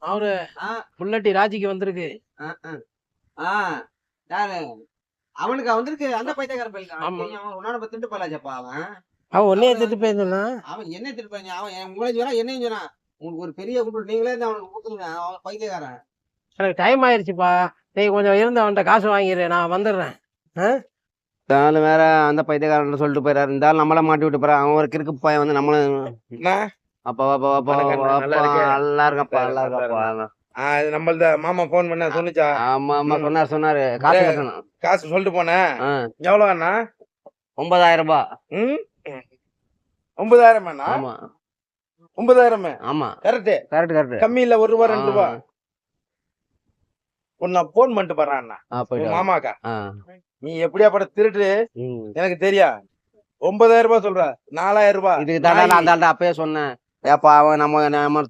அவரு புல்லட்டி ராஜிக்கு வந்திருக்கு. யாரு அவனுக்கு வந்திருக்கு அந்த பைத்தியக்கார பையன். அவன் உன்னோட திட்டு போயிலாச்சப்பா. அவன் ஒன்னே திட்டு போயிருந்தா. அவன் என்ன திட்டு போய் அவன் உங்களை சொன்னா என்னையும் சொன்னான். உங்களுக்கு ஒரு பெரிய கூப்பிட்டு நீங்களே அவனுக்கு கொடுத்துருங்க. அவன் பைத்தியக்காரன். எனக்கு டைம் ஆயிடுச்சுப்பா. நீ கொஞ்சம் இருந்து அவன்கிட்ட காசு வாங்கிடு, நான் வந்துடுறேன். தாலும் வேற அந்த பைத்தியக்காரன் சொல்லிட்டு போயிடாரு. இருந்தாலும் நம்மள மாட்டி விட்டு போறான். அவன் ஒரு கிறுக்கு பையன் வந்து நம்மளும் அப்பா நல்லா இருக்கப்பா நல்லா இருக்கப்பா. நம்மள்த மாமா போன் பண்ண சொன்னிச்சா? ஆமா ஆமா சொன்னாரு காசு கட்டணும். காசு சொல்லிட்டு போனேன். எவ்வளவு அண்ணா? 9,000 ரூபாய். 9,000 ஆமா 9,000. ஆமா கரெக்ட். கம்மி இல்ல, 1 ரூபா 2 ரூபா. உன்னை போன் பண்ணிட்டு போறான் அண்ணா மாமாக்கா. நீ எப்படியாப்பட்ட திருட்டு எனக்கு தெரியா. 9,000 ரூபாய் சொல்ற, 4,000 ரூபாய். இதுக்கு தாண்டா நான் அப்பயே சொன்னேன். ஏப்பா அவன் நம்ம